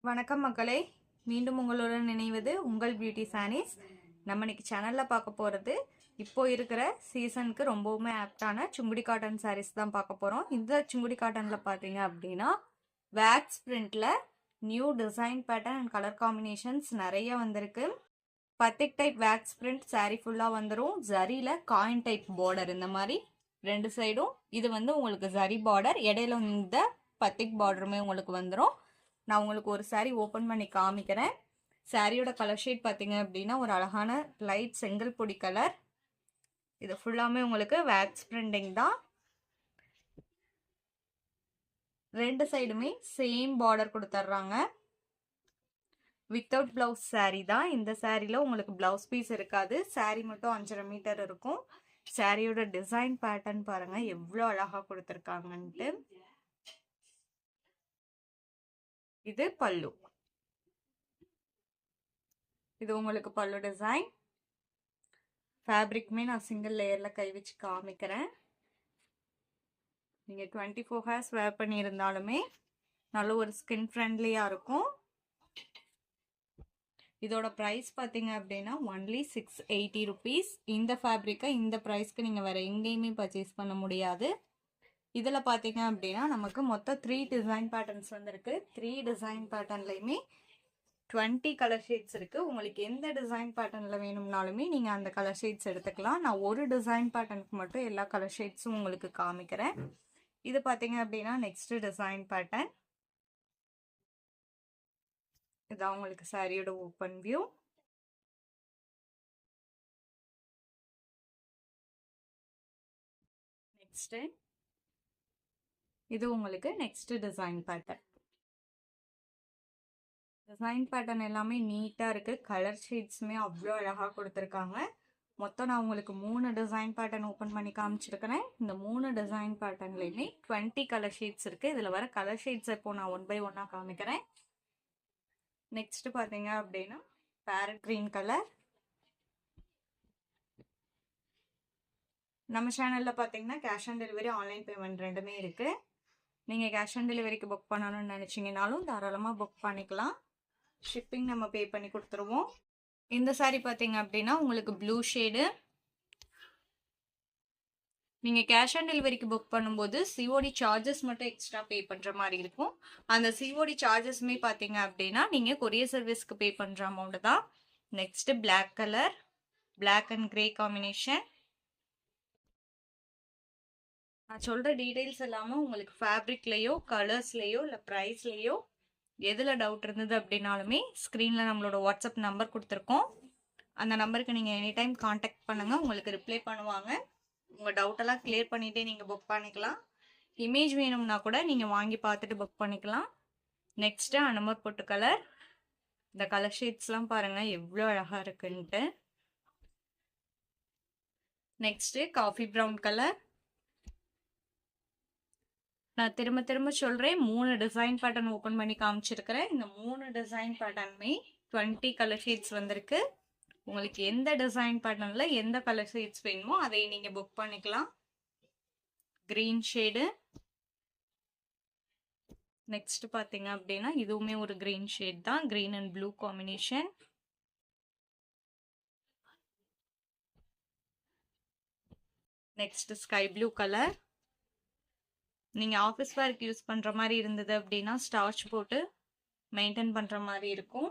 வணக்கம் மக்களே, மீண்டும் உங்களுடன் நினைவது உங்கள் பியூட்டி சானீஸ். நம்ம இன்னைக்கு சேனல்ல பார்க்க போறது இப்போ இருக்கிற சீசனுக்கு ரொம்பவுமே ஆப்டான சுங்குடி காட்டன் சாரீஸ் தான் பார்க்க போறோம். இந்த சுங்குடி காட்டன்ல பாத்தீங்க அப்படின்னா வேக்ஸ் பிரிண்ட்ல new design pattern and colour combinations நிறைய வந்திருக்கு. Batik type wax print sari ஃபுல்லா வந்துடும். ஜரியில காயின் டைப் பார்டர் இந்த மாதிரி ரெண்டு சைடும். இது வந்து உங்களுக்கு ஜரி பார்டர், இடையில இந்த பத்திக் பார்டருமே உங்களுக்கு வந்துடும். நான் உங்களுக்கு ஒரு சாரீ ஓப்பன் பண்ணி காமிக்கிறேன். சாரியோட கலர் ஷேட் பார்த்தீங்க அப்படின்னா ஒரு அழகான லைட் செங்கல் பொடி கலர். இது ஃபுல்லாமே உங்களுக்கு வேக்ஸ் பிரிண்டிங் தான். ரெண்டு சைடுமே சேம் பார்டர் கொடுத்துட்றாங்க. வித்தவுட் பிளவுஸ் சாரீ தான். இந்த சாரியில் உங்களுக்கு பிளவுஸ் பீஸ் இருக்காது. சாரீ மட்டும் 5.5 மீட்டர் இருக்கும். சாரியோட டிசைன் பேட்டர்ன் பாருங்க எவ்வளோ அழகாக கொடுத்துருக்காங்கன்ட்டு. இது பல்லு. இது உங்களுக்கு பல்லு டிசைன். ஃபேப்ரிக்குமே நான் சிங்கிள் லேயர்ல கை வச்சு காமிக்கிறேன். நீங்க 24 ஹார்ஸ் வேர் பண்ணியிருந்தாலுமே நல்ல ஒரு ஸ்கின் ஃப்ரெண்ட்லியா இருக்கும். இதோட ப்ரைஸ் பார்த்தீங்க அப்படின்னா ஒன்லி 680 ருபீஸ். இந்த ஃபேப்ரிக்கை இந்த ப்ரைஸ்க்கு நீங்கள் வேற எங்கேயுமே பர்ச்சேஸ் பண்ண முடியாது. இதில் பார்த்தீங்க அப்படின்னா நமக்கு மொத்தம் 3 டிசைன் பேட்டர்ன்ஸ் வந்துருக்கு. 3 டிசைன் பேட்டர்ன்லையுமே 20 கலர் ஷேட்ஸ் இருக்குது. உங்களுக்கு எந்த டிசைன் பேட்டர்னில் வேணும்னாலுமே நீங்கள் அந்த கலர் ஷேட்ஸ் எடுத்துக்கலாம். நான் ஒரு டிசைன் பேட்டர்னுக்கு மட்டும் எல்லா கலர் ஷேட்ஸும் உங்களுக்கு காமிக்கிறேன். இது பார்த்தீங்க அப்படின்னா நெக்ஸ்ட் டிசைன் பேட்டர்ன். இதான் உங்களுக்கு சாரியோட ஓப்பன் வியூ. நெக்ஸ்ட் இது உங்களுக்கு next design pattern. Design pattern எல்லாமே நீட்டாக இருக்குது. கலர் ஷேட்ஸுமே அவ்வளோ அழகாக கொடுத்துருக்காங்க. மொத்தம் நான் உங்களுக்கு 3 டிசைன் பேட்டர்ன் ஓப்பன் பண்ணி காமிச்சிருக்கிறேன். இந்த 3 டிசைன் பேட்டர்ன்லையுமே 20 கலர் ஷேட்ஸ் இருக்குது. இதில் வர கலர் ஷேட்ஸ் இப்போ நான் 1 by 1 காமிக்கிறேன். நெக்ஸ்ட் பார்த்தீங்க அப்படின்னா பேரட் கிரீன் கலர். நம்ம சேனலில் பார்த்தீங்கன்னா cash on delivery, online payment ரெண்டுமே இருக்குது. நீங்கள் கேஷ் ஆன் டெலிவரிக்கு புக் பண்ணணும்னு நினச்சிங்கனாலும் தாராளமாக புக் பண்ணிக்கலாம். ஷிப்பிங் நம்ம பே பண்ணி கொடுத்துருவோம். இந்த சாரீ பார்த்தீங்க அப்படின்னா உங்களுக்கு ப்ளூ ஷேடு. நீங்கள் கேஷ் ஆன் டெலிவரிக்கு புக் பண்ணும்போது சிஓடி சார்ஜஸ் மட்டும் எக்ஸ்ட்ரா பே பண்ணுற மாதிரி இருக்கும். அந்த சிஓடி சார்ஜஸ்மே பார்த்தீங்க அப்படின்னா நீங்கள் கொரியர் சர்வீஸ்க்கு பே பண்ணுற அமௌண்ட் தான். Next black colour, black and grey combination. நான் சொல்கிற டீட்டெயில்ஸ் எல்லாமே உங்களுக்கு ஃபேப்ரிக்லேயோ கலர்ஸ்லேயோ இல்லை ப்ரைஸ்லேயோ எதில் டவுட் இருந்தது அப்படின்னாலுமே ஸ்க்ரீனில் நம்மளோட வாட்ஸ்அப் நம்பர் கொடுத்துருக்கோம். அந்த நம்பருக்கு நீங்கள் எனி டைம் காண்டாக்ட் பண்ணுங்கள், உங்களுக்கு ரிப்ளை பண்ணுவாங்க. உங்கள் டவுட்டெல்லாம் கிளியர் பண்ணிகிட்டே நீங்கள் புக் பண்ணிக்கலாம். இமேஜ் வேணும்னா கூட நீங்கள் வாங்கி பார்த்துட்டு புக் பண்ணிக்கலாம். நெக்ஸ்ட்டு அனமர் பொட்டு கலர். இந்த கலர் ஷேட்ஸ்லாம் பாருங்கள் எவ்வளோ அழகாக இருக்குன்ட்டு. Next coffee brown colour. நான் திரும்ப திரும்ப சொல்கிறேன், 3 டிசைன் பேட்டர்ன் ஓப்பன் பண்ணி காமிச்சிருக்கிறேன். இந்த 3 டிசைன் பேட்டர்னுமே 20 கலர் ஷேட்ஸ் வந்திருக்கு. உங்களுக்கு எந்த டிசைன் பேட்டர்னில் எந்த கலர் ஷேட்ஸ் வேணுமோ அதை நீங்கள் புக் பண்ணிக்கலாம். Green shade. நெக்ஸ்ட் பார்த்தீங்க அப்படின்னா இதுவுமே ஒரு க்ரீன் ஷேட் தான். Green and blue combination. Next sky blue colour. நீங்கள் ஆஃபீஸ் வேர்க்கு யூஸ் பண்ணுற மாதிரி இருந்தது அப்படின்னா ஸ்டார்ச் போட்டு மெயின்டைன் பண்ணுற மாதிரி இருக்கும்.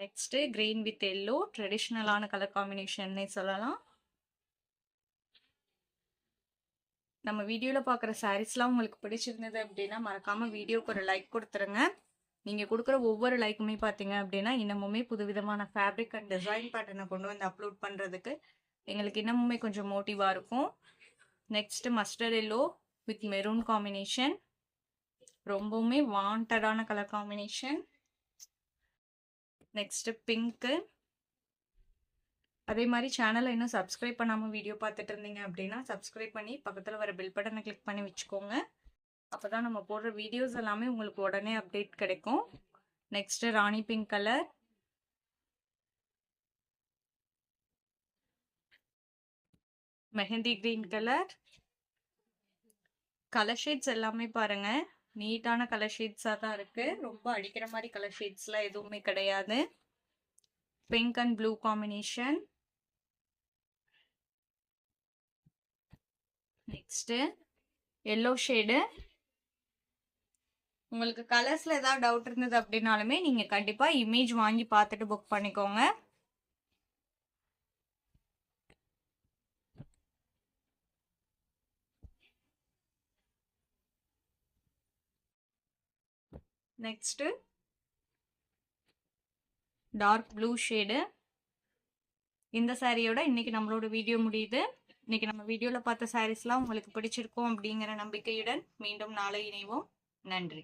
நெக்ஸ்ட்டு கிரீன் வித் எல்லோ, ட்ரெடிஷ்னலான கலர் காம்பினேஷன்னே சொல்லலாம். நம்ம வீடியோவில் பார்க்குற சாரீஸ்லாம் உங்களுக்கு பிடிச்சிருந்தது அப்படின்னா மறக்காமல் வீடியோக்கு ஒரு லைக் கொடுத்துருங்க. நீங்கள் கொடுக்குற ஒவ்வொரு லைக்குமே பார்த்தீங்க அப்படின்னா இன்னமுமே புதுவிதமான ஃபேப்ரிக் அண்ட் டிசைன் பேட்டர்னை கொண்டு வந்து அப்லோட் பண்ணுறதுக்கு எங்களுக்கு இன்னமுமே கொஞ்சம் மோட்டிவாக இருக்கும். Next mustard yellow with maroon combination. ரொம்பவுமே வாண்டடான கலர் காம்பினேஷன். Next pink. அதே மாதிரி சேனலை இன்னும் சப்ஸ்கிரைப் பண்ணாமல் வீடியோ பார்த்துட்டு இருந்தீங்க அப்படின்னா சப்ஸ்கிரைப் பண்ணி பக்கத்தில் வர பெல் பட்டனை கிளிக் பண்ணி வச்சுக்கோங்க. அப்போ தான் நம்ம போடுற வீடியோஸ் எல்லாமே உங்களுக்கு உடனே அப்டேட் கிடைக்கும். Next rani pink colour. Mehndi green colour. Colour shades எல்லாமே பாருங்க நீட்டான கலர் ஷேட்ஸாக தான் இருக்கு. ரொம்ப அடிக்கிற மாதிரி கலர் ஷேட்ஸ்லாம் எதுவுமே கிடையாது. Pink and blue combination. Next yellow shade. உங்களுக்கு கலர்ஸ்ல ஏதாவது டவுட் இருந்தது அப்படின்னாலுமே நீங்க கண்டிப்பா இமேஜ் வாங்கி பார்த்துட்டு புக் பண்ணிக்கோங்க. Next dark blue shade. இந்த சாரியோட இன்னைக்கு நம்மளோட வீடியோ முடியுது. இன்னைக்கு நம்ம வீடியோல பார்த்த சாரீஸ்லாம் உங்களுக்கு பிடிச்சிருக்கும் அப்படிங்கிற நம்பிக்கையுடன் மீண்டும் நாளை இணைவோம். நன்றி.